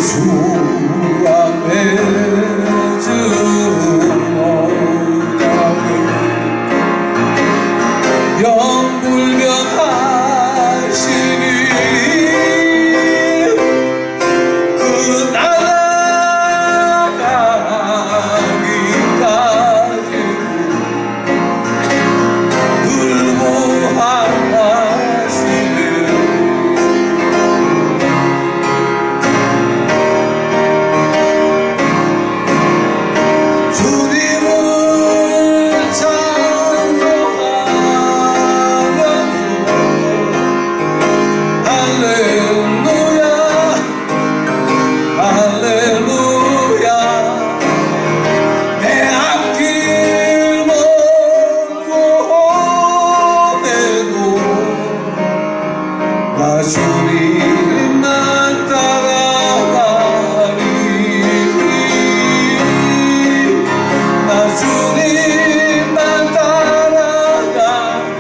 주 앞에 영불변하시니 그 나라가기까지 울보하시네. 주님만 따라가리. 나 주님만 따라가리.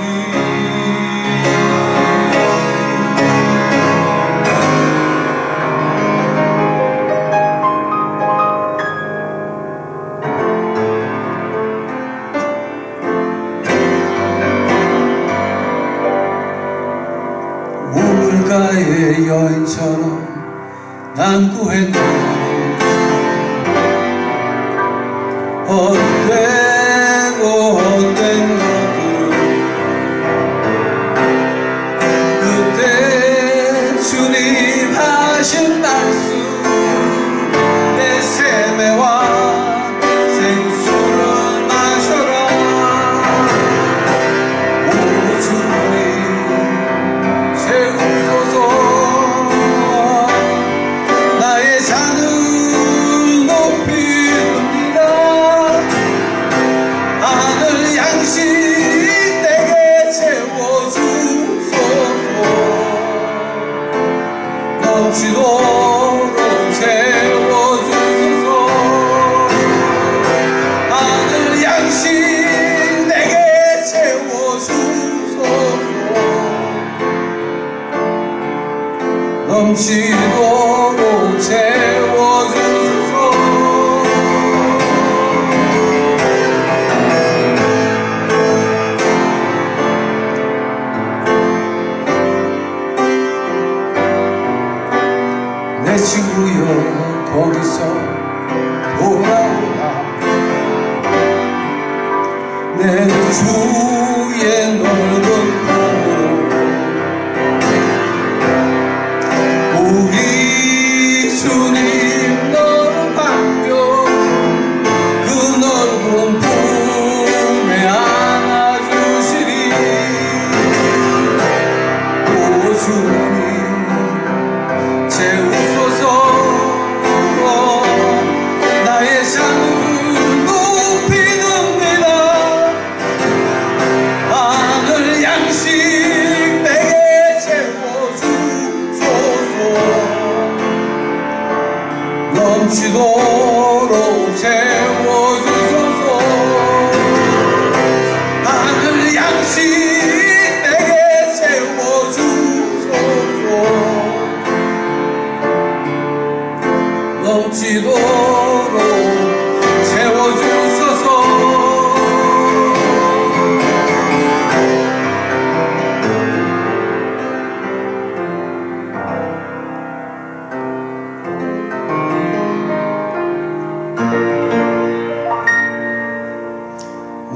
우물가의 여인처럼 난 구했네. 헛되고 헛된 것들 그때 주님 하신 말씀 내 세매와 생수를 마셔라. 오 주님 채우소서. 나의 잔을 높이옵니다. 하늘 양식 내게 채워주소서. 넘치도록 채워주소서. 하늘 양식 내게 채워주소서. 넘치도록 채워주소서. 내 친구여 거기서 돌아오라. 내 주의 넓은 우리 주님 너를 반겨 그 넓은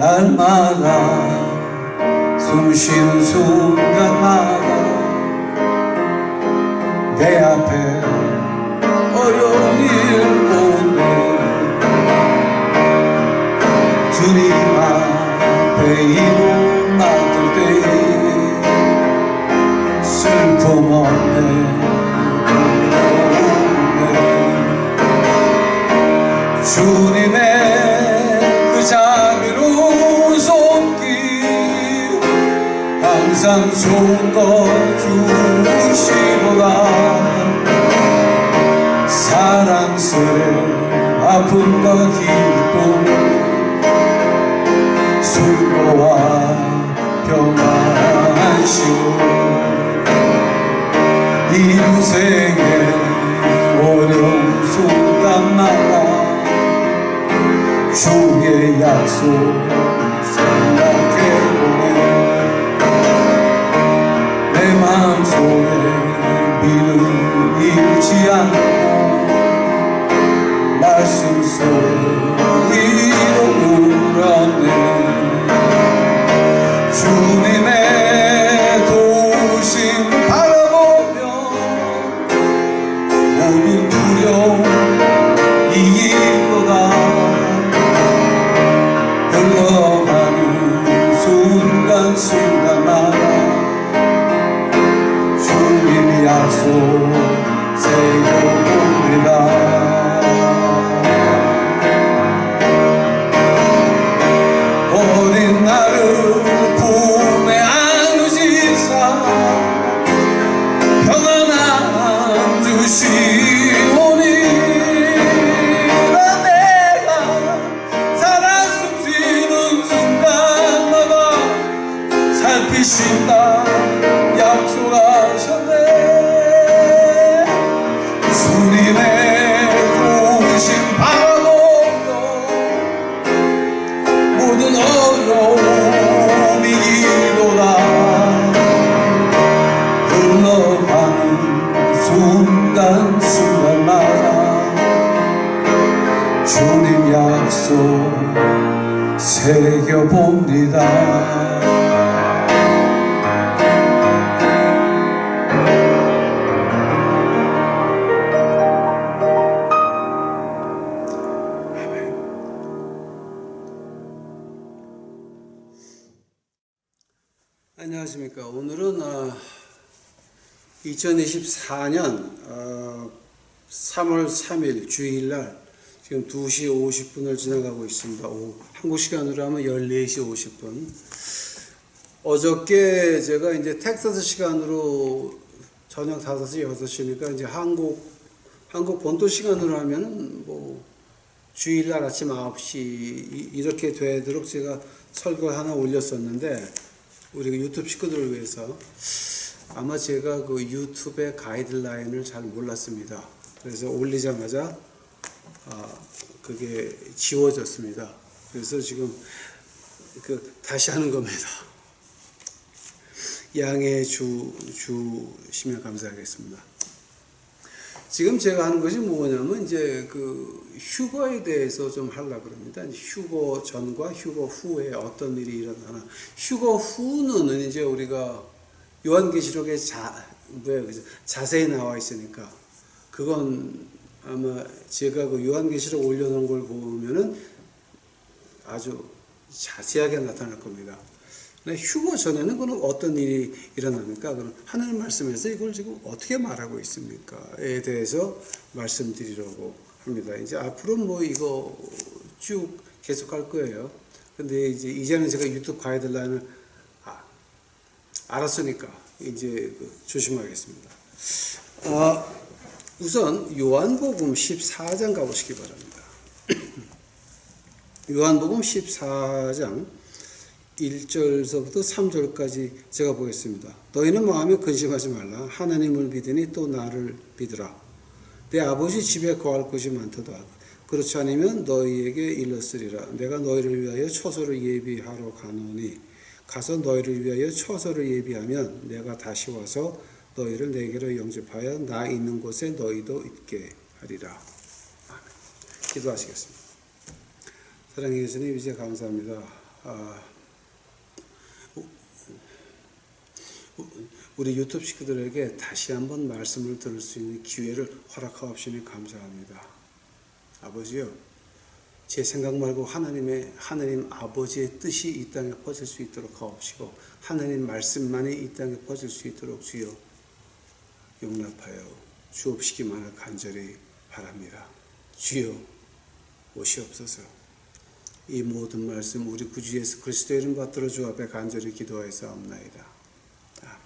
날마다 숨 쉬는 순간마다 내 앞에 어려운 일 오네 주님 앞에 이름 맡을 때 슬픔 없네 주님의 그 자비로운 손길 항상 좋은 것 주시도다 사랑스레 아픔과 기쁨 수고와 평안시오 인생의 어려운 순간마다 주의 약속 생각해보네 내 마음속에 믿음 잃지 않고 말씀 속에 위로 울었네 주님의 도우심 바라보며 모든 두려움 이기고다 흘러가는 순간순간마다 주님 약속 새겨봅니다 어린 나를 품에 안으시사 평안함 주시오니 내가 살아 숨쉬는 순간마다 살피신다 약속하셨네 주님의 도우심 바라보며 모든 어려움이 이기도다 흘러가는 순간순간마다 주님 약속 새겨봅니다 안녕하십니까. 오늘은 2024년 3월 3일 주일날 지금 2시 50분을 지나가고 있습니다. 한국 시간으로 하면 14시 50분. 어저께 제가 이제 텍사스 시간으로 저녁 5시 6시니까 이제 한국 본토 시간으로 하면 뭐 주일날 아침 9시 이렇게 되도록 제가 설교 하나 올렸었는데 우리 유튜브 식구들을 위해서 아마 제가 그 유튜브의 가이드라인을 잘 몰랐습니다. 그래서 올리자마자 그게 지워졌습니다. 그래서 지금 다시 하는 겁니다. 양해해 주시면 감사하겠습니다. 지금 제가 하는 것이 뭐냐면 이제 그 휴거에 대해서 좀 하려고 합니다. 휴거 전과 휴거 후에 어떤 일이 일어나나. 휴거 후는 이제 우리가 요한계시록에 자세히 나와 있으니까 그건 아마 제가 그 요한계시록 올려놓은 걸 보면은 아주 자세하게 나타날 겁니다. 휴거 전에는 그럼 어떤 일이 일어납니까? 그럼 하나님 말씀에서 이걸 지금 어떻게 말하고 있습니까?에 대해서 말씀드리려고 합니다. 이제 앞으로 뭐 이거 쭉 계속 할 거예요. 근데 이제는 제가 유튜브 가이드라인을 알았으니까 이제 조심하겠습니다. 우선 요한복음 14장 가보시기 바랍니다. 요한복음 14장 1절서부터 3절까지 제가 보겠습니다. 너희는 마음에 근심하지 말라. 하나님을 믿으니 또 나를 믿으라. 내 아버지 집에 거할 곳이 많도다. 그렇지 않으면 너희에게 일렀으리라. 내가 너희를 위하여 처소를 예비하러 가노니 가서 너희를 위하여 처소를 예비하면 내가 다시 와서 너희를 내게로 영접하여 나 있는 곳에 너희도 있게 하리라. 아멘. 기도하시겠습니다. 사랑해 주님, 이제 감사합니다. 우리 유튜브 식구들에게 다시 한번 말씀을 들을 수 있는 기회를 허락하옵시니 감사합니다. 아버지요, 제 생각 말고 하나님 아버지의 뜻이 이 땅에 퍼질 수 있도록 하옵시고 하나님 말씀만이 이 땅에 퍼질 수 있도록 주여 용납하여 주옵시기만을 간절히 바랍니다. 주여 오시옵소서. 이 모든 말씀 우리 구주 예수 그리스도의 이름 받들어 주 앞에 간절히 기도하였사옵나이다. 아멘.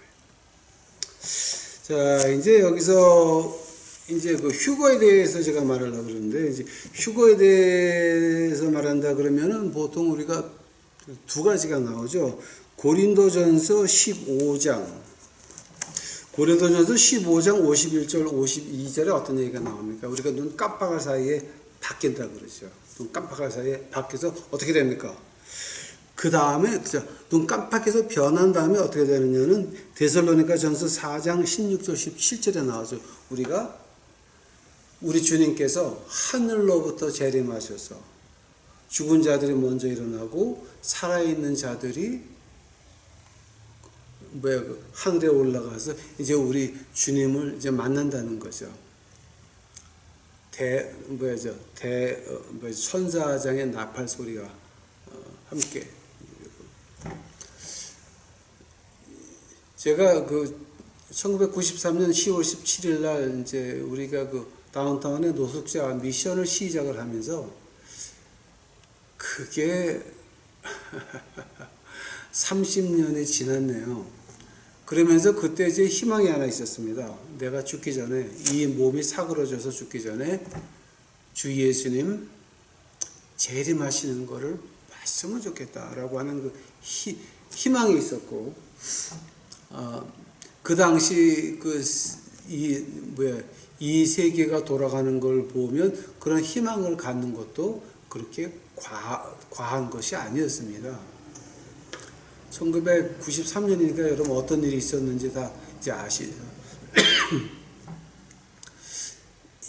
자, 이제 여기서 이제 그 휴거에 대해서 제가 말하려고 그러는데, 이제 휴거에 대해서 말한다 그러면은 보통 우리가 두 가지가 나오죠. 고린도전서 15장 51절 52절에 어떤 얘기가 나옵니까? 우리가 눈 깜빡할 사이에 바뀐다 그러죠. 눈 깜빡할 사이에 바뀌어서 어떻게 됩니까? 그 다음에 눈 깜빡해서 변한 다음에 어떻게 되느냐는 데살로니가전서 4장 16절 17절에 나오죠. 우리 주님께서 하늘로부터 재림하셔서 죽은 자들이 먼저 일어나고 살아있는 자들이 하늘에 올라가서 이제 우리 주님을 이제 만난다는 거죠. 천사장의 나팔 소리와 함께. 제가 1993년 10월 17일 날 이제 우리가 다운타운의 노숙자 미션을 시작을 하면서 그게 30년이 지났네요. 그러면서 그때 이제 희망이 하나 있었습니다. 내가 죽기 전에, 이 몸이 사그러져서 죽기 전에 주 예수님 재림하시는 거를 봤으면 좋겠다라고 하는 희망이 있었고, 그 당시 이 세계가 돌아가는 걸 보면 그런 희망을 갖는 것도 그렇게 과한 것이 아니었습니다. 1993년이니까 여러분 어떤 일이 있었는지 다 이제 아시죠.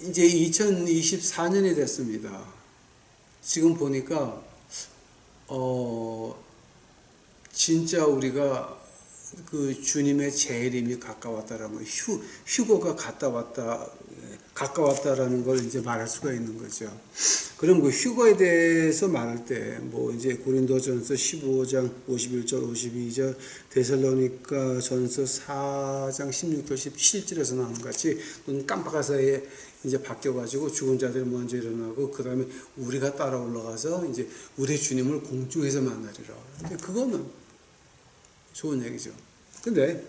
이제 2024년이 됐습니다. 지금 보니까 진짜 우리가 그 주님의 재림이 가까웠다라는 거, 휴거가 가까웠다라는 걸 이제 말할 수가 있는 거죠. 그럼 그 휴거에 대해서 말할 때, 이제 고린도전서 15장 51절, 52절, 데살로니가전서 4장 16절, 17절에서 나오는 같이 눈 깜빡할 사이에 이제 바뀌어가지고 죽은 자들이 먼저 일어나고, 그 다음에 우리가 따라 올라가서 이제 우리 주님을 공중에서 만나리라. 근데 그거는 좋은 얘기죠. 근데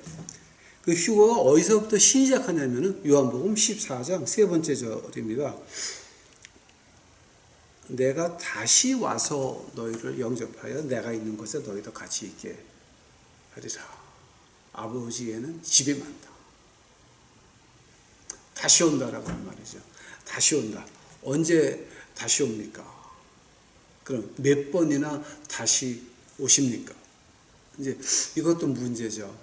그 휴거가 어디서부터 시작하냐면은 요한복음 14장 세 번째 절입니다. 내가 다시 와서 너희를 영접하여 내가 있는 곳에 너희도 같이 있게 하리라. 아버지에는 집이 많다. 다시 온다라고 하는 말이죠. 다시 온다. 언제 다시 옵니까? 그럼 몇 번이나 다시 오십니까? 이제 이것도 문제죠.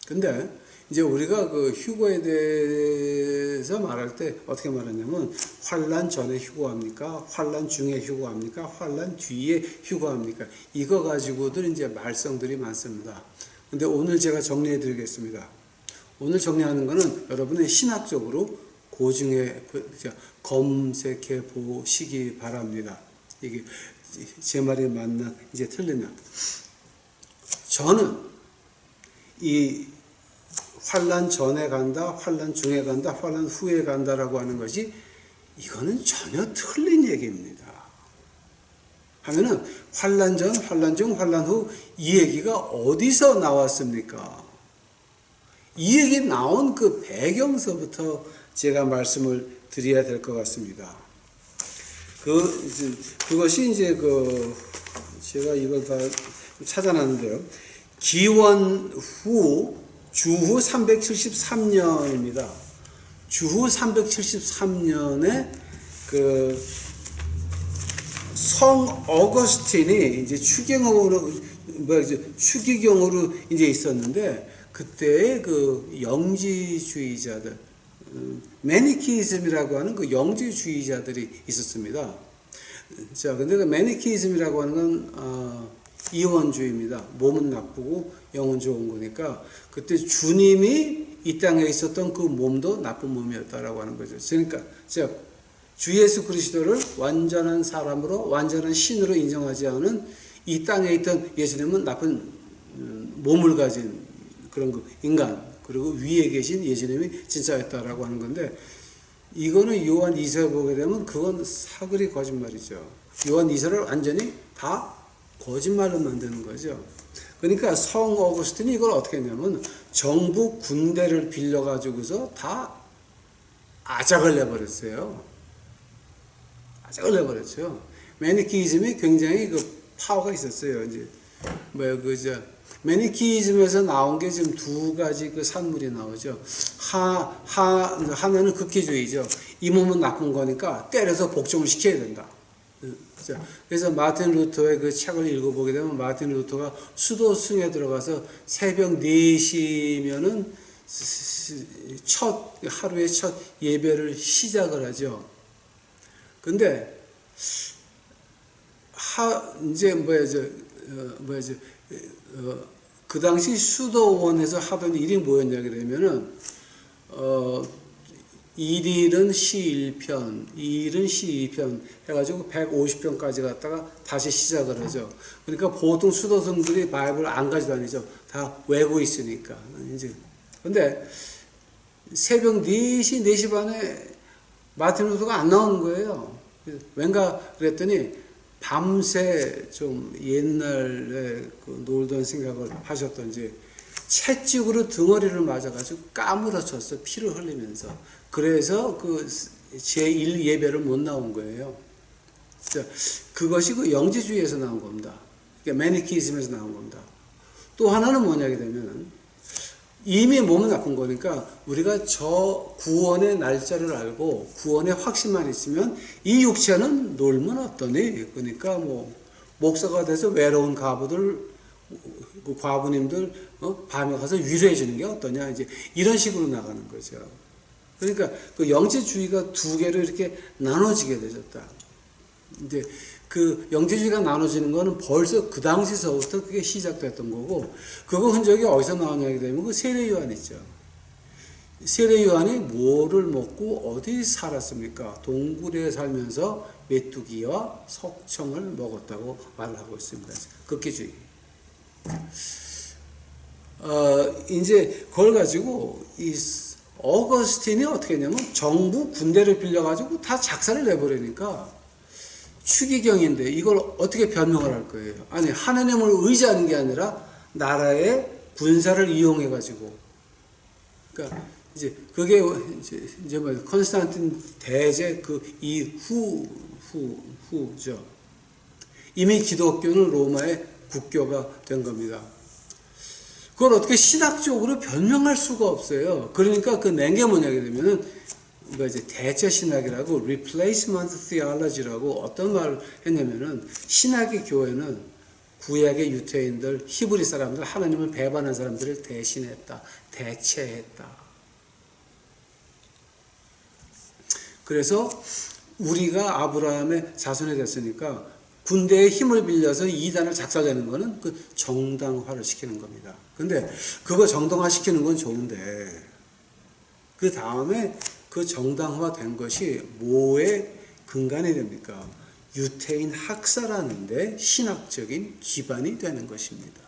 근데 이제 우리가 그 휴거에 대해서 말할 때 어떻게 말하냐면, 환난 전에 휴거합니까? 환난 중에 휴거합니까? 환난 뒤에 휴거합니까? 이거 가지고들 이제 말썽들이 많습니다. 근데 오늘 제가 정리해 드리겠습니다. 오늘 정리하는 거는 여러분의 신학적으로 고증에 검색해 보시기 바랍니다. 이게 제 말이 맞나 이제 틀리면. 저는 이 환난 전에 간다, 환난 중에 간다, 환난 후에 간다라고 하는 것이, 이거는 전혀 틀린 얘기입니다. 하면은 환난 전, 환난 중, 환난 후 이 얘기가 어디서 나왔습니까? 이 얘기 나온 그 배경서부터 제가 말씀을 드려야 될 것 같습니다. 그것이 이제 제가 이걸 다 찾아놨는데요. 기원 후 주후 373년입니다. 주후 373년에 성 어거스틴이 이제 추기경으로 이제 있었는데, 그때의 그 영지주의자들, 매니키즘이라고 하는 그 영지주의자들이 있었습니다. 자, 근데 그 매니키즘이라고 하는 건 이원주의입니다. 몸은 나쁘고 영은 좋은 거니까 그때 주님이 이 땅에 있었던 그 몸도 나쁜 몸이었다라고 하는 거죠. 그러니까 주 예수 그리스도를 완전한 사람으로 완전한 신으로 인정하지 않은 이 땅에 있던 예수님은 나쁜 몸을 가진 그런 그 인간, 그리고 위에 계신 예수님이 진짜였다라고 하는 건데, 이거는 요한 2서에 보게 되면 그건 사그리 거짓말이죠. 요한 2서를 완전히 다 거짓말로 만드는 거죠. 그러니까 성 어거스틴이 이걸 어떻게 했냐면 정부 군대를 빌려가지고서 다 아작을 내버렸어요. 아작을 내버렸죠. 매니키이즘이 굉장히 그 파워가 있었어요. 이제 매니키이즘에서 나온 게 지금 두 가지 그 산물이 나오죠. 하나는 극기주의죠. 이 몸은 나쁜 거니까 때려서 복종을 시켜야 된다. 그래서 마틴 루터의 그 책을 읽어보게 되면 마틴 루터가 수도승에 들어가서 새벽 4시면은 하루의 첫 예배를 시작을 하죠. 근데 그 당시 수도원에서 하던 일이 뭐였냐 그러면은 1일은 시 1편, 2일은 시 2편 해가지고 150편까지 갔다가 다시 시작을 하죠. 그러니까 보통 수도승들이 바이블을 안 가져다니죠. 다 외고 있으니까. 이제 근데 새벽 4시, 4시 반에 마틴 루터가 안 나오는 거예요. 왠가 그랬더니 밤새 좀 옛날에 그 놀던 생각을 하셨던지 채찍으로 등어리를 맞아가지고 까무러쳤어. 피를 흘리면서. 그래서 그 제1 예배를 못 나온 거예요. 그것이 그 영지주의에서 나온 겁니다. 그러니까 매니키즘에서 나온 겁니다. 또 하나는 뭐냐게 되면 이미 몸은 나쁜 거니까 우리가 저 구원의 날짜를 알고 구원의 확신만 있으면 이 육체는 놀면 어떠니? 그러니까 뭐 목사가 돼서 외로운 과부님들 밤에 가서 위로해 주는 게 어떠냐, 이제 이런 식으로 나가는 거죠. 그러니까 그 영지주의가 두 개로 이렇게 나눠지게 되었다. 이제 그 영지주의가 나눠지는 거는 벌써 그 당시서부터 그게 시작됐던 거고, 그거 흔적이 어디서 나오냐게 되면 그 세례 요한 있죠. 세례 요한이 뭐를 먹고 어디 살았습니까? 동굴에 살면서 메뚜기와 석청을 먹었다고 말하고 있습니다. 극기주의. 이제 그걸 가지고 이 어거스틴이 어떻게 했냐면 정부 군대를 빌려가지고 다 작사를 내버리니까 추기경인데 이걸 어떻게 변명을 할 거예요? 아니, 하나님을 의지하는 게 아니라 나라의 군사를 이용해가지고. 그러니까 이제 그게 이제 뭐 컨스탄틴 대제 그 이후죠. 이미 기독교는 로마의 국교가 된 겁니다. 그걸 어떻게 신학적으로 변명할 수가 없어요. 그러니까 그 낸 게 뭐냐게 되면은 이제 대체 신학이라고 replacement theology라고 어떤 말을 했냐면은 신학의 교회는 구약의 유태인들, 히브리 사람들, 하나님을 배반한 사람들을 대신했다, 대체했다. 그래서 우리가 아브라함의 자손이 됐으니까 군대의 힘을 빌려서 이단을 작살내는 거는 그 정당화를 시키는 겁니다. 근데 그거 정당화 시키는 건 좋은데 그 다음에 그 정당화된 것이 뭐의 근간이 됩니까? 유태인 학살하는데 신학적인 기반이 되는 것입니다.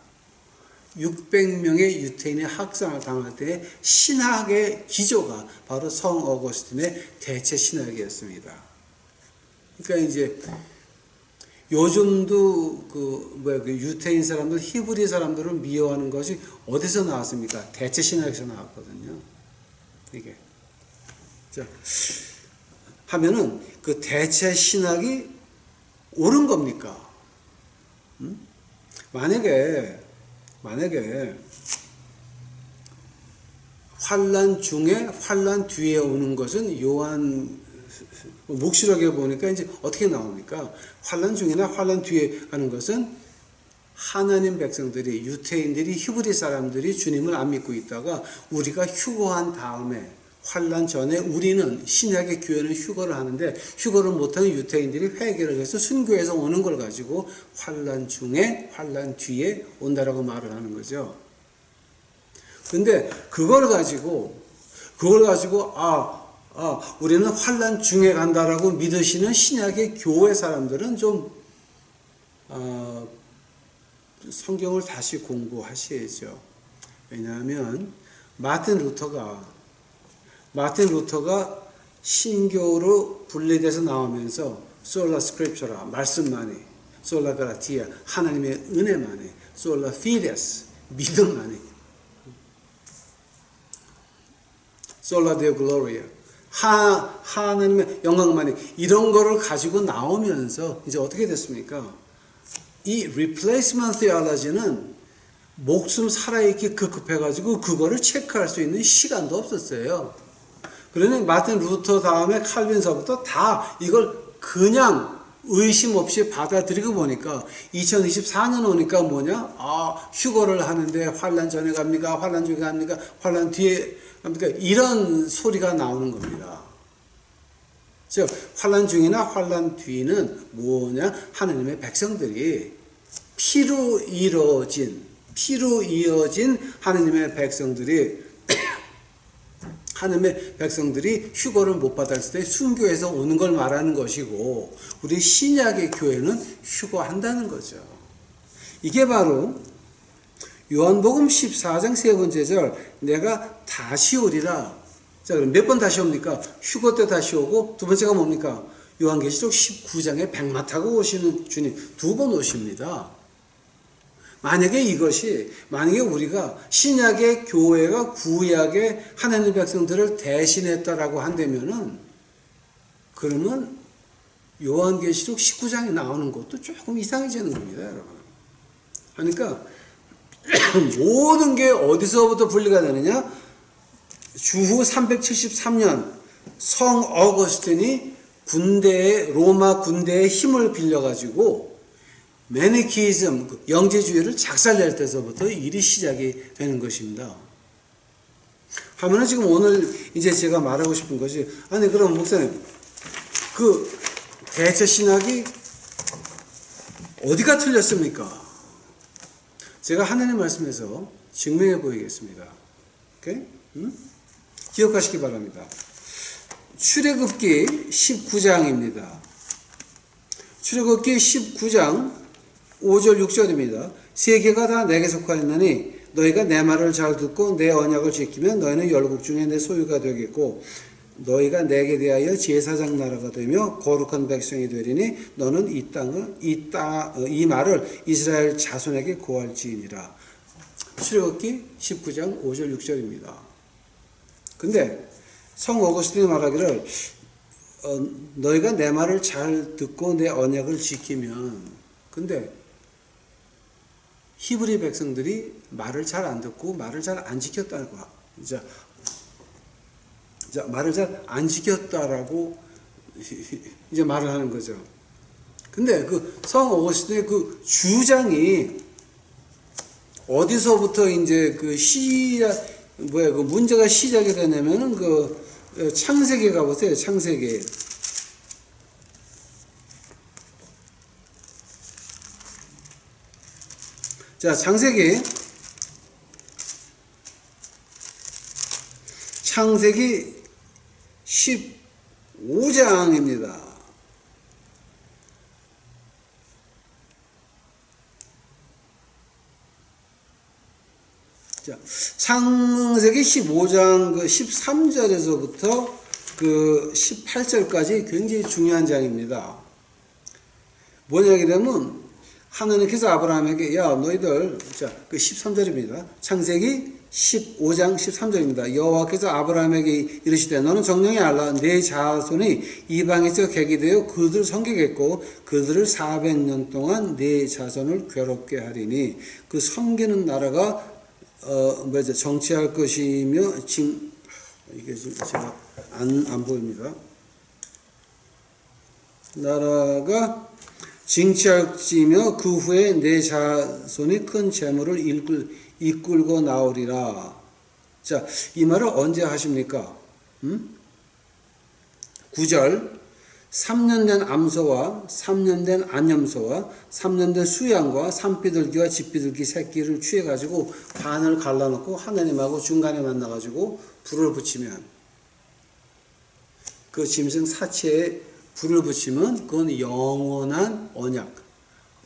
600명의 유태인이 학살을 당할 때 신학의 기조가 바로 성 어거스틴의 대체 신학이었습니다. 그러니까 이제 요즘도 그 유태인 사람들, 히브리 사람들을 미워하는 것이 어디서 나왔습니까? 대체 신학에서 나왔거든요. 이게. 자, 하면은 그 대체 신학이 옳은 겁니까? 만약에 환란 중에 환란 뒤에 오는 것은 요한 묵시록에 보니까 이제 어떻게 나옵니까? 환란 중이나 환란 뒤에 하는 것은 하나님 백성들이, 유태인들이, 히브리 사람들이 주님을 안 믿고 있다가 우리가 휴거한 다음에 환란 전에 우리는 신약의 교회는 휴거를 하는데 휴거를 못하는 유태인들이 회개를 해서 순교해서 오는 걸 가지고 환란 중에 환란 뒤에 온다라고 말을 하는 거죠. 근데 그걸 가지고 우리는 환란 중에 간다라고 믿으시는 신약의 교회 사람들은 좀 성경을 다시 공부하셔야죠. 왜냐하면 마틴 루터가 신교로 분리돼서 나오면서 솔라 스크립처라 말씀만이, 솔라 그라티아 하나님의 은혜만이, 솔라 피데스 믿음만이, 솔라 데오 글로리아 하나님의 영광만이, 이런 거를 가지고 나오면서 이제 어떻게 됐습니까? 이 replacement theology는 목숨 살아있기 급급해가지고 그거를 체크할 수 있는 시간도 없었어요. 그러니 마틴 루터 다음에 칼빈서부터 다 이걸 그냥 의심 없이 받아들이고 보니까 2024년 오니까 뭐냐? 휴거를 하는데 환란 전에 갑니까? 환란 중에 갑니까? 환란 뒤에 갑니까? 이런 소리가 나오는 겁니다. 즉 환란 중이나 환란 뒤는 뭐냐? 하느님의 백성들이 피로 이어진 하느님의 백성들이 휴거를 못 받았을 때 순교해서 오는 걸 말하는 것이고, 우리 신약의 교회는 휴거한다는 거죠. 이게 바로 요한복음 14장 세 번째 절, 내가 다시 오리라. 자, 그럼 몇 번 다시 옵니까? 휴거 때 다시 오고, 두 번째가 뭡니까? 요한계시록 19장에 백마 타고 오시는 주님, 두 번 오십니다. 만약에 우리가 신약의 교회가 구약의 하나님의 백성들을 대신했다라고 한다면은, 그러면 요한계시록 19장에 나오는 것도 조금 이상해지는 겁니다, 여러분. 그러니까 모든 게 어디서부터 분리가 되느냐? 주후 373년 성 어거스틴이 로마 군대의 힘을 빌려가지고 매니키즘, 영재주의를 작살낼 때서부터 일이 시작이 되는 것입니다. 하면은 지금 오늘 이제 제가 말하고 싶은 것이, 아니 그럼 목사님, 그 대체 신학이 어디가 틀렸습니까? 제가 하나님 말씀에서 증명해 보이겠습니다. 오케이? 기억하시기 바랍니다. 출애굽기 19장입니다. 출애굽기 19장 5절 6절입니다. 세계가 다 내게 속하였나니 너희가 내 말을 잘 듣고 내 언약을 지키면 너희는 열국 중에 내 소유가 되겠고 너희가 내게 대하여 제사장 나라가 되며 거룩한 백성이 되리니 너는 이 말을 이스라엘 자손에게 고할지니라. 출애굽기 19장 5절 6절입니다. 근데 성 어거스틴이 말하기를 너희가 내 말을 잘 듣고 내 언약을 지키면, 근데 히브리 백성들이 말을 잘 안 듣고 말을 잘 안 지켰다고, 말을 잘 안 지켰다라고 이제 말을 하는 거죠. 근데 그 성 어거스틴의 그 주장이 어디서부터 이제 그 문제가 시작이 되냐면은 창세기에 가보세요. 창세기. 자, 창세기 15장입니다. 자, 창세기 15장 13절에서부터 18절까지 굉장히 중요한 장입니다. 뭐냐게 되면 하느님께서 아브라함에게 너희들, 13절입니다. 창세기 15장 13절입니다. 여호와께서 아브라함에게 이르시되 너는 정령이 알라. 내 자손이 이방에서 객이 되어 그들을 섬기겠고 그들을 400년 동안 내 자손을 괴롭게 하리니 그 섬기는 나라가 정치할 것이며 지금 이게 제가 안 보입니다. 나라가 징치할지며 그 후에 내 자손이 큰 재물을 이끌고 나오리라. 자, 이 말을 언제 하십니까? 9절 3년 된 암소와 3년 된 안염소와 3년 된 수양과 산비둘기와 집비둘기 새끼를 취해가지고 반을 갈라놓고 하나님하고 중간에 만나가지고 불을 붙이면, 그 짐승 사체에 불을 붙이면 그건 영원한 언약,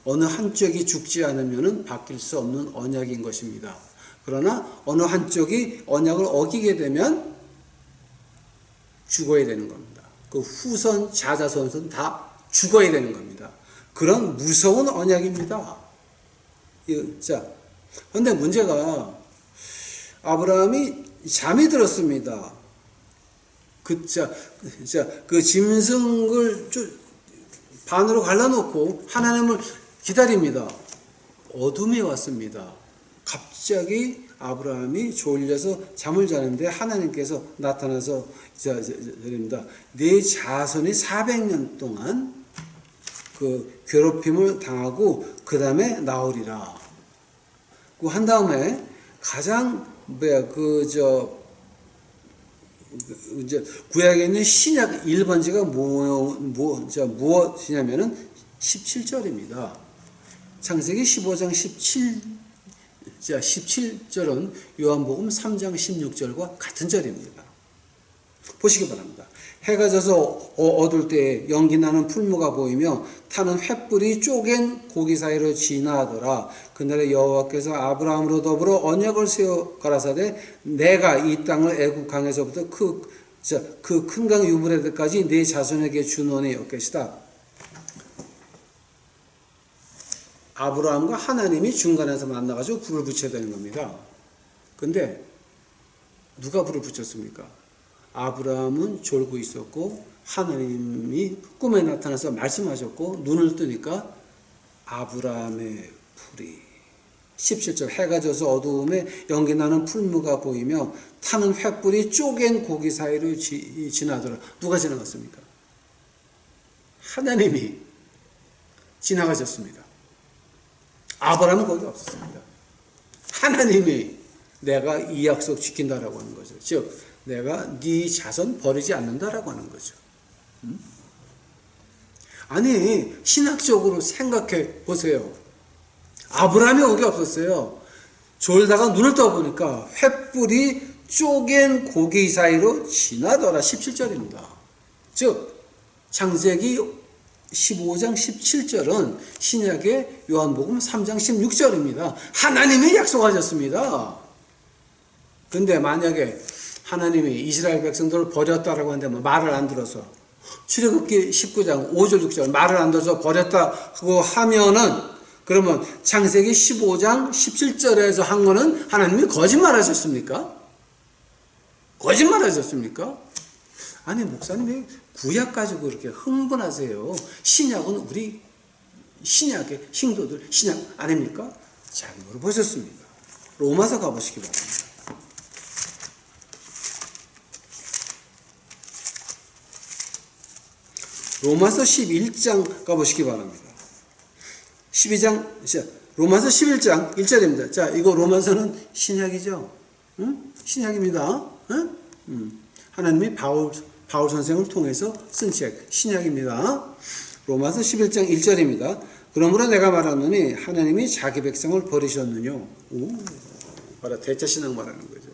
어느 한쪽이 죽지 않으면 바뀔 수 없는 언약인 것입니다. 그러나 어느 한쪽이 언약을 어기게 되면 죽어야 되는 겁니다. 그 후손 자자손손 다 죽어야 되는 겁니다. 그런 무서운 언약입니다. 자, 그런데 문제가 아브라함이 잠이 들었습니다. 그 짐승을 반으로 갈라놓고 하나님을 기다립니다. 어둠이 왔습니다. 갑자기 아브라함이 졸려서 잠을 자는데 하나님께서 나타나서 드립니다. 네 자손이 400년 동안 그 괴롭힘을 당하고 그 다음에 나오리라. 그 한 다음에 가장 구약에 있는 신약 1번지가 무엇이냐면은 17절입니다. 창세기 15장 17절은 요한복음 3장 16절과 같은 절입니다. 보시기 바랍니다. 해가 져서 어두울 때에 연기 나는 풀무가 보이며 타는 횃불이 쪼갠 고기 사이로 지나더라. 그날에 여호와께서 아브라함으로 더불어 언약을 세워 가라사대 내가 이 땅을 애굽 강에서부터 그 큰 강 유브라데까지 네 자손에게 주노니 없겠시다. 아브라함과 하나님이 중간에서 만나가지고 불을 붙여야 되는 겁니다. 근데 누가 불을 붙였습니까? 아브라함은 졸고 있었고 하나님이 꿈에 나타나서 말씀하셨고 눈을 뜨니까 아브라함의 불이 17절 해가 져서 어두움에 연기 나는 풀무가 보이며 타는 횃불이 쪼갠 고기 사이로 지나더라. 누가 지나갔습니까? 하나님이 지나가셨습니다. 아브라함은 거기 없었습니다. 하나님이 내가 이 약속 지킨다라고 하는 거죠. 즉 내가 네 자손 버리지 않는다라고 하는 거죠. 아니 신학적으로 생각해 보세요. 아브라함이 거기 없었어요. 졸다가 눈을 떠보니까 횃불이 쪼갠 고기 사이로 지나더라. 17절입니다. 즉 창세기 15장 17절은 신약의 요한복음 3장 16절입니다. 하나님이 약속하셨습니다. 근데 만약에 하나님이 이스라엘 백성들을 버렸다라고 하는데 말을 안 들어서 출애굽기 19장 5절 6절 말을 안 들어서 버렸다고 하면은 그러면 창세기 15장 17절에서 한 거는 하나님이 거짓말하셨습니까? 거짓말하셨습니까? 아니 목사님이 구약 가지고 그렇게 흥분하세요. 신약은 우리 신약의 신도들 신약 아닙니까? 잘 물어보셨습니다. 로마서 가보시기 바랍니다. 로마서 11장 가보시기 바랍니다. 12장, 로마서 11장 1절입니다. 자, 이거 로마서는 신약이죠? 응? 신약입니다. 응? 하나님이 바울 선생을 통해서 쓴 책, 신약입니다. 로마서 11장 1절입니다. 그러므로 내가 말하노니 하나님이 자기 백성을 버리셨느뇨. 바로 대체신앙 말하는 거죠.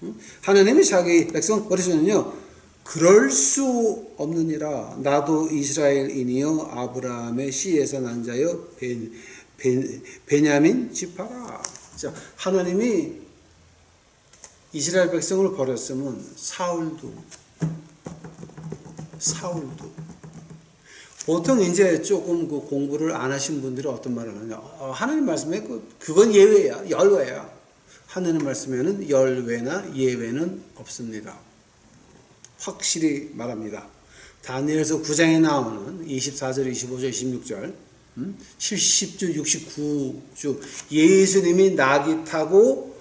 응? 하나님이 자기 백성을 버리셨느뇨. 그럴 수 없느니라. 나도 이스라엘인이여 아브라함의 씨에서 난 자여 베냐민 지파라. 자, 하나님이 이스라엘 백성을 버렸으면 사울도 보통 이제 조금 그 공부를 안 하신 분들이 어떤 말을 하냐. 하나님 말씀에 그건 예외야, 열외야. 하나님 말씀에는 열외나 예외는 없습니다. 확실히 말합니다. 다니엘서 9장에 나오는 24절, 25절, 26절 70주, 69주 예수님이 낙이 타고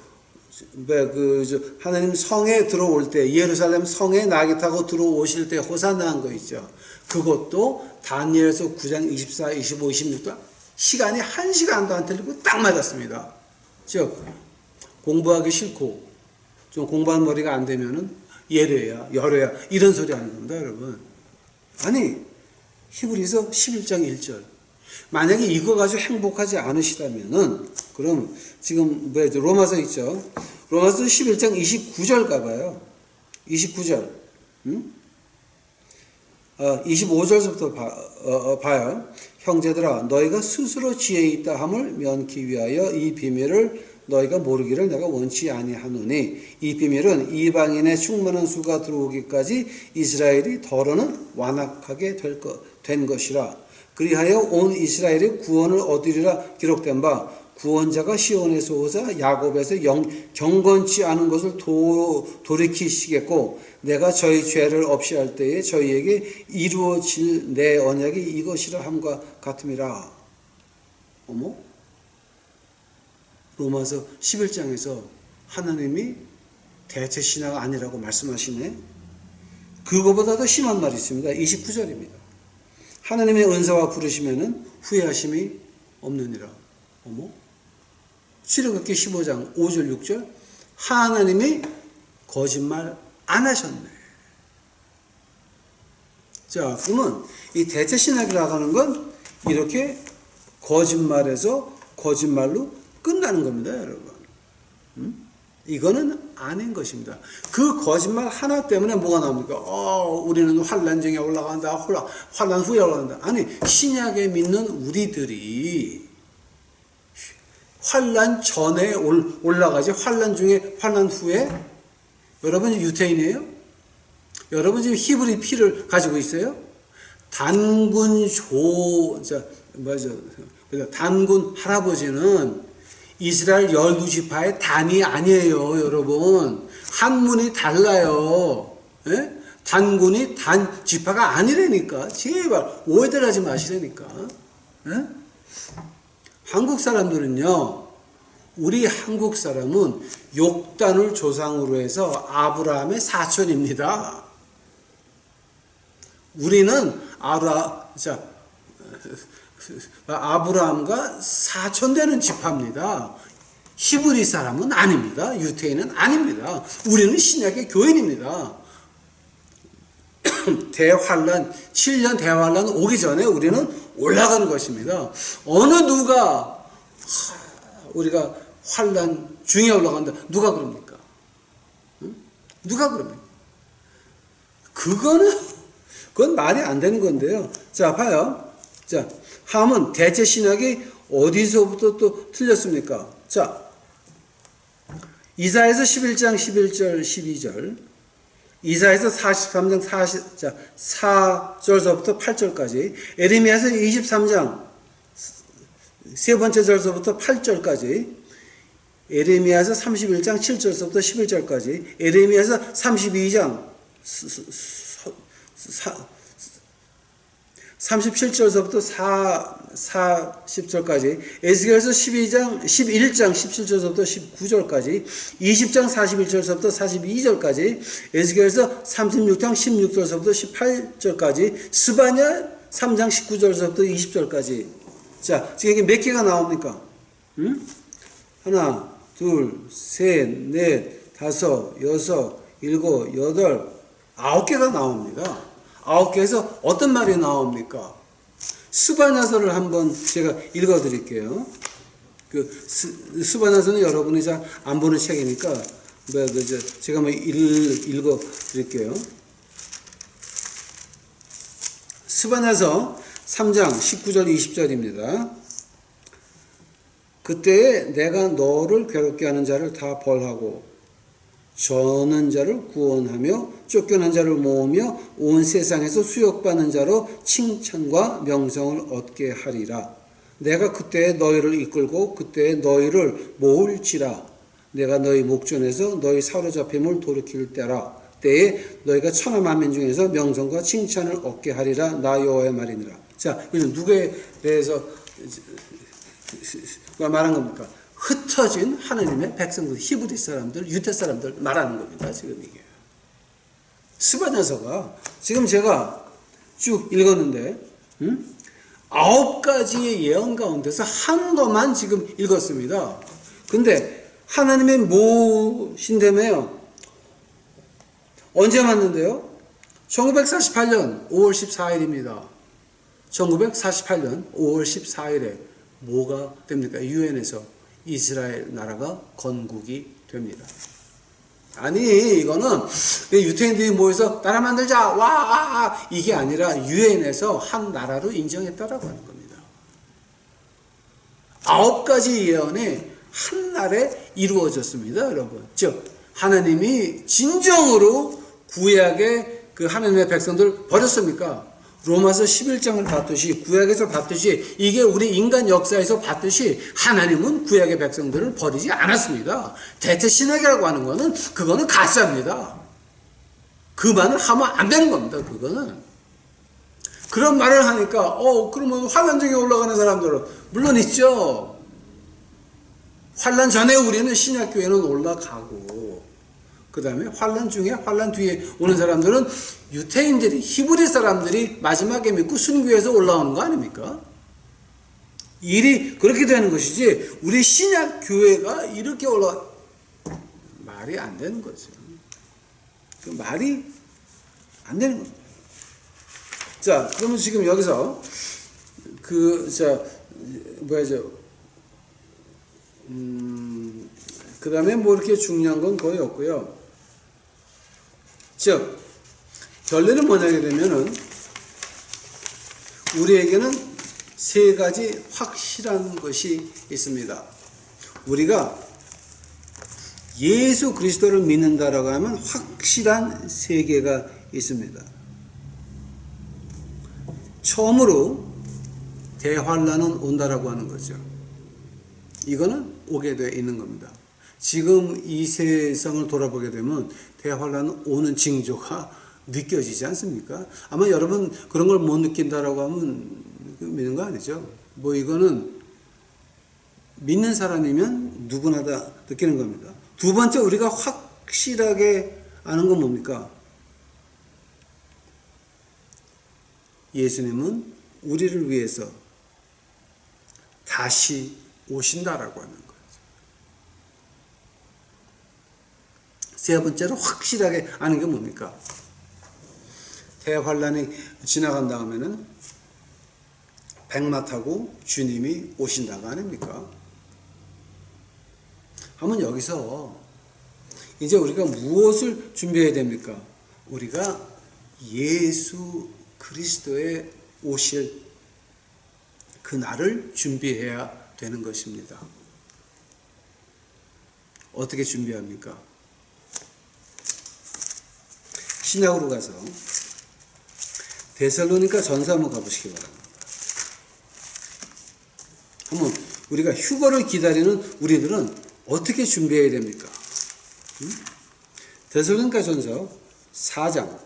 하나님 성에 들어올 때 예루살렘 성에 낙이 타고 들어오실 때 호산나한 거 있죠. 그것도 다니엘서 9장 24, 25, 26도 시간이 1시간도 안 틀리고 딱 맞았습니다. 즉 공부하기 싫고 좀 공부하는 머리가 안 되면은 예뢰야, 열애야, 이런 소리 하는 겁니다, 여러분. 아니, 히브리서 11장 1절. 만약에 이거 가지고 행복하지 않으시다면은, 그럼 지금 로마서 있죠? 로마서 11장 29절 가봐요. 29절. 25절부터 봐요. 형제들아, 너희가 스스로 지혜 있다 함을 면키 위하여 이 비밀을 너희가 모르기를 내가 원치 아니하노니, 이 비밀은 이방인의 충만한 수가 들어오기까지 이스라엘이 더러는 완악하게 된 것이라. 그리하여 온 이스라엘이 구원을 얻으리라 기록된 바, 구원자가 시온에서 오사 야곱에서 경건치 않은 것을 돌이키시겠고, 내가 저희 죄를 없이 할 때에 저희에게 이루어질 내 언약이 이것이라 함과 같음이라. 어머? 로마서 11장에서 하나님이 대체신화가 아니라고 말씀하시네. 그거보다 더 심한 말이 있습니다. 29절입니다. 하나님의 은사와 부르시면은 후회하심이 없느니라. 어머? 출애굽기 15장 5절 6절 하나님이 거짓말 안 하셨네. 자, 그러면 이 대체신학이라고 하는 건 이렇게 거짓말에서 거짓말로 끝나는 겁니다, 여러분. 이거는 아닌 것입니다. 그 거짓말 하나 때문에 뭐가 나옵니까? 우리는 환난 중에 올라간다, 환난 후에 올라간다. 아니, 신약에 믿는 우리들이 환난 전에 올라가지, 환난 중에, 환난 후에? 여러분이 유태인이에요? 여러분 지금 히브리 피를 가지고 있어요? 단군 단군 할아버지는 이스라엘 12지파의 단이 아니에요, 여러분. 한문이 달라요. 예? 단군이 단 지파가 아니라니까. 제발 오해들 하지 마시라니까. 예? 한국 사람들은요, 우리 한국 사람은 욕단을 조상으로 해서 아브라함의 사촌입니다. 우리는 아브라함과 사촌되는 지파입니다. 히브리 사람은 아닙니다. 유태인은 아닙니다. 우리는 신약의 교인입니다. 대환란, 7년 대환란 오기 전에 우리는 올라가는 것입니다. 어느 누가 우리가 환란 중에 올라간다, 누가 그럽니까? 누가 그럽니까? 그건 말이 안 되는 건데요. 자, 봐요. 자, 함은 대체 신학이 어디서부터 또 틀렸습니까? 자, 이사야서 11장 11절 12절, 이사야서 43장 4절서부터 8절까지, 에레미야서 23장 세 번째 절서부터 8절까지, 에레미야서 31장 7절서부터 11절까지, 에레미야서 32장 37절서부터 40절까지, 에스겔서 11장 17절서부터 19절까지, 20장 41절서부터 42절까지, 에스겔서 36장 16절서부터 18절까지, 스바냐 3장 19절서부터 20절까지. 자, 지금 이게 몇 개가 나옵니까? 하나, 둘, 셋, 넷, 다섯, 여섯, 일곱, 여덟, 9개가 나옵니다. 9개에서 어떤 말이 나옵니까? 스바냐서를 한번 제가 읽어 드릴게요. 스바냐서는 여러분이 잘 안 보는 책이니까 제가 한번 읽어 드릴게요. 스바냐서 3장 19절 20절입니다. 그때에 내가 너를 괴롭게 하는 자를 다 벌하고 저는 자를 구원하며 쫓겨난 자를 모으며 온 세상에서 수욕받는 자로 칭찬과 명성을 얻게 하리라. 내가 그때에 너희를 이끌고 그때에 너희를 모을지라. 내가 너희 목전에서 너희 사로잡힘을 돌이킬 때에 너희가 천하 만민 중에서 명성과 칭찬을 얻게 하리라. 나 여호와의 말이니라. 자, 이는 누구에 대해서 말한 겁니까? 흩어진 하나님의 백성들, 히브리 사람들, 유대 사람들 말하는 겁니다. 지금 이게. 스바냐서가 지금 제가 쭉 읽었는데 9가지의 예언 가운데서 한 것만 지금 읽었습니다. 근데 하나님의 무엇인데매요. 언제 맞는데요? 1948년 5월 14일입니다. 1948년 5월 14일에 뭐가 됩니까? 유엔에서 이스라엘 나라가 건국이 됩니다. 아니 이거는 유태인들이 모여서 나라 만들자 와 이게 아니라 유엔에서 한 나라로 인정했다라고 하는 겁니다. 9가지 예언이 한 날에 이루어졌습니다, 여러분. 즉 하나님이 진정으로 구약의 그 하나님의 백성들 버렸습니까? 로마서 11장을 봤듯이 구약에서 봤듯이 이게 우리 인간 역사에서 봤듯이 하나님은 구약의 백성들을 버리지 않았습니다. 대체 신학이라고 하는 거는 그거는 가짜입니다. 그 말을 하면 안 되는 겁니다. 그거는. 그런 말을 하니까 그러면 환란 중에 올라가는 사람들은 물론 있죠. 환란 전에 우리는 신약교회는 올라가고 그 다음에 환란 중에 환란 뒤에 오는 사람들은 유태인들이 히브리 사람들이 마지막에 믿고 순교해서 올라오는 거 아닙니까? 일이 그렇게 되는 것이지 우리 신약교회가 이렇게 말이 안 되는 거죠. 그 말이 안 되는 겁니다. 자, 그러면 지금 여기서 그 다음에 뭐 이렇게 중요한 건 거의 없고요. 즉, 결론은 뭐냐게 되면은, 우리에게는 세 가지 확실한 것이 있습니다. 우리가 예수 그리스도를 믿는다라고 하면 확실한 세 개가 있습니다. 처음으로 대환란은 온다라고 하는 거죠. 이거는 오게 되어 있는 겁니다. 지금 이 세상을 돌아보게 되면 대환란은 오는 징조가 느껴지지 않습니까? 아마 여러분 그런 걸 못 느낀다라고 하면 믿는 거 아니죠? 뭐 이거는 믿는 사람이면 누구나 다 느끼는 겁니다. 두 번째 우리가 확실하게 아는 건 뭡니까? 예수님은 우리를 위해서 다시 오신다라고 하는 거예요. 세 번째로 확실하게 아는 게 뭡니까? 대환란이 지나간 다음에는 백마 타고 주님이 오신다가 아닙니까? 하면 여기서 이제 우리가 무엇을 준비해야 됩니까? 우리가 예수 그리스도의 오실 그 날을 준비해야 되는 것입니다. 어떻게 준비합니까? 신약으로 가서 데살로니가 전서 한번 가보시기 바랍니다. 한번 우리가 휴거를 기다리는 우리들은 어떻게 준비해야 됩니까? 데살로니가 전서 4장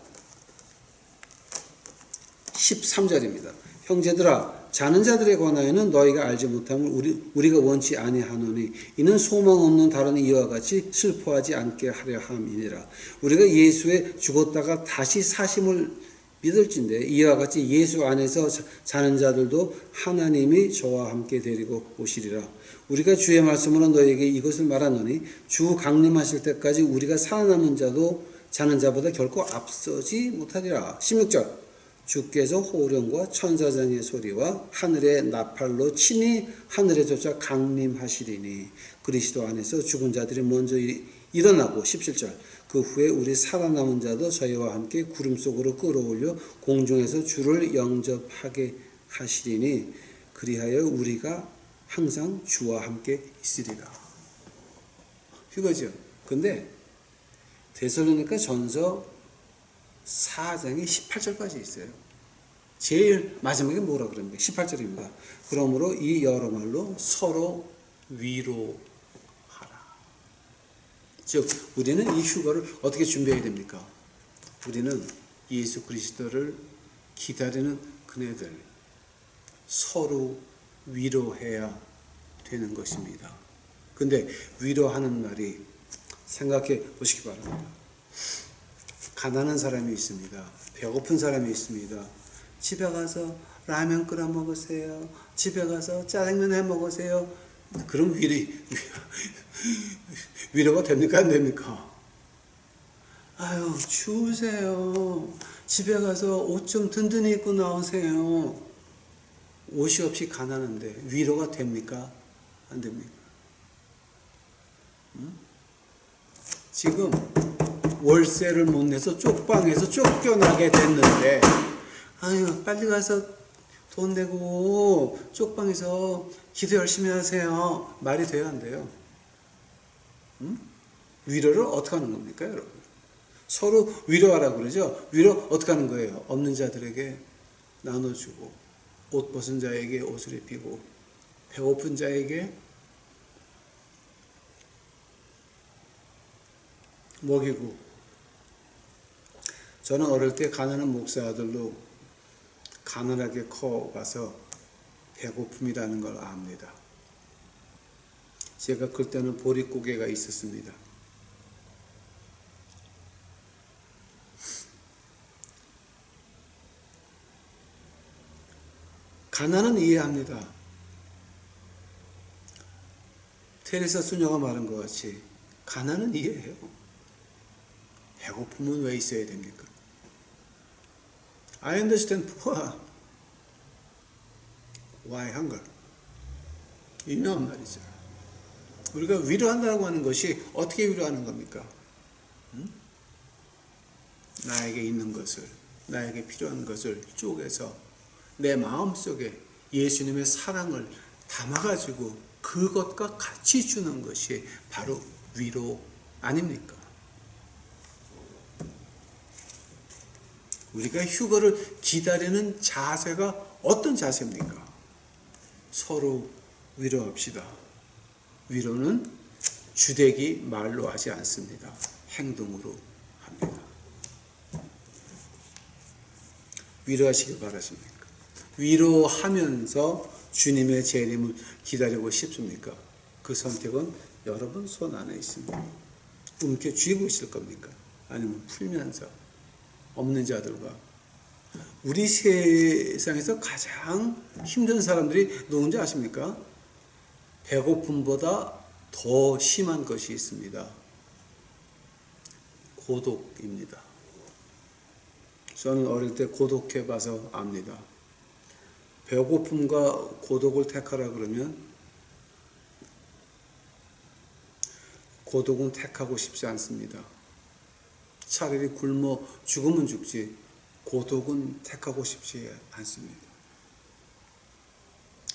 13절입니다. 형제들아 자는 자들에 관하여는 너희가 알지 못함을 우리가 원치 아니하노니 이는 소망 없는 다른 이와 같이 슬퍼하지 않게 하려 함이니라. 우리가 예수에 죽었다가 다시 사심을 믿을진데 이와 같이 예수 안에서 자는 자들도 하나님이 저와 함께 데리고 오시리라. 우리가 주의 말씀으로 너희에게 이것을 말하노니 주 강림하실 때까지 우리가 살아남은 자도 자는 자보다 결코 앞서지 못하리라. 16절 주께서 호령과 천사장의 소리와 하늘의 나팔로 친히 하늘에 쫓아 강림하시리니 그리스도 안에서 죽은 자들이 먼저 일어나고 17절 그 후에 우리 살아남은 자도 저희와 함께 구름 속으로 끌어올려 공중에서 주를 영접하게 하시리니 그리하여 우리가 항상 주와 함께 있으리라. 이거죠. 근데 데살로니가 전서 4장이 18절까지 있어요. 제일 마지막에 뭐라 그럽니까? 18절입니다. 그러므로 이 여러 말로 서로 위로하라. 즉 우리는 이 휴거를 어떻게 준비해야 됩니까? 우리는 예수 그리스도를 기다리는 그네들 서로 위로해야 되는 것입니다. 근데 위로하는 말이 생각해 보시기 바랍니다. 가난한 사람이 있습니다. 배고픈 사람이 있습니다. 집에 가서 라면 끓여 먹으세요. 집에 가서 짜장면 해 먹으세요. 그럼 위로가 됩니까? 안 됩니까? 아유, 추우세요. 집에 가서 옷 좀 든든히 입고 나오세요. 옷이 없이 가난한데 위로가 됩니까? 안 됩니까? 지금 월세를 못 내서 쪽방에서 쫓겨나게 됐는데, 아유, 빨리 가서 돈 내고 쪽방에서 기도 열심히 하세요. 말이 돼야 안 돼요? 위로를 어떻게 하는 겁니까, 여러분? 서로 위로하라고 그러죠? 위로 어떻게 하는 거예요? 없는 자들에게 나눠주고, 옷 벗은 자에게 옷을 입히고, 배고픈 자에게 먹이고. 저는 어릴 때 가난한 목사 아들로 가난하게 커가서 배고픔이라는 걸 압니다. 제가 그때는 보릿고개가 있었습니다. 가난은 이해합니다. 테레사 수녀가 말한 것 같이 가난은 이해해요. 배고픔은 왜 있어야 됩니까? I understand poor. Why hunger? 유명한 말이죠. 우리가 위로한다고 하는 것이 어떻게 위로하는 겁니까? 나에게 있는 것을, 나에게 필요한 것을 쪼개서 내 마음속에 예수님의 사랑을 담아가지고 그것과 같이 주는 것이 바로 위로 아닙니까? 우리가 휴거를 기다리는 자세가 어떤 자세입니까? 서로 위로합시다. 위로는 주대기 말로 하지 않습니다. 행동으로 합니다. 위로하시길 바라십니까? 위로하면서 주님의 재림을 기다리고 싶습니까? 그 선택은 여러분 손 안에 있습니다. 움켜쥐고 있을 겁니까? 아니면 풀면서 없는 자들과. 우리 세상에서 가장 힘든 사람들이 누군지 아십니까? 배고픔보다 더 심한 것이 있습니다. 고독입니다. 저는 어릴 때 고독해 봐서 압니다. 배고픔과 고독을 택하라 그러면 고독은 택하고 싶지 않습니다. 차라리 굶어 죽으면 죽지 고독은 택하고 싶지 않습니다.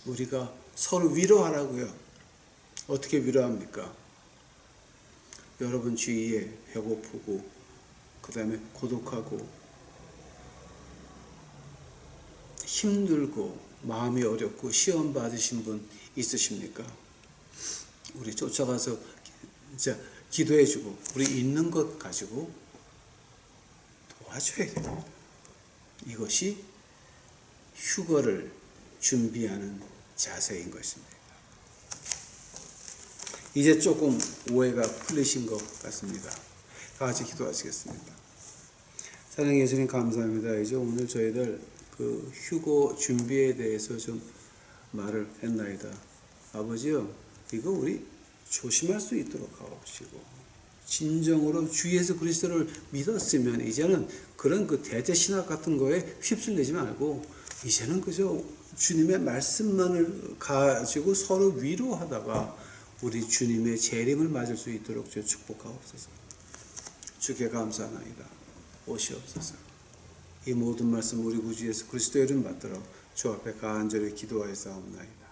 우리가 서로 위로하라고요. 어떻게 위로합니까? 여러분 주위에 배고프고 그 다음에 고독하고 힘들고 마음이 어렵고 시험 받으신 분 있으십니까? 우리 쫓아가서 진짜 기도해주고 우리 있는 것 가지고 도와줘야 됩니다. 이것이 휴거를 준비하는 자세인 것입니다. 이제 조금 오해가 풀리신 것 같습니다. 다 같이 기도하시겠습니다. 사랑해 예수님 감사합니다. 이제 오늘 저희들 그 휴거 준비에 대해서 좀 말을 했나이다. 아버지요, 이거 우리 조심할 수 있도록 하옵시고, 진정으로 주 예수 그리스도를 믿었으면 이제는 그런 그 대제신학 같은 거에 휩쓸리지 말고 이제는 그저 주님의 말씀만을 가지고 서로 위로하다가 우리 주님의 재림을 맞을 수 있도록 주 축복하옵소서. 주께 감사하나이다. 오시옵소서. 이 모든 말씀 우리 구주 예수 그리스도의 이름 받들어 주 앞에 간절히 기도하였사옵나이다.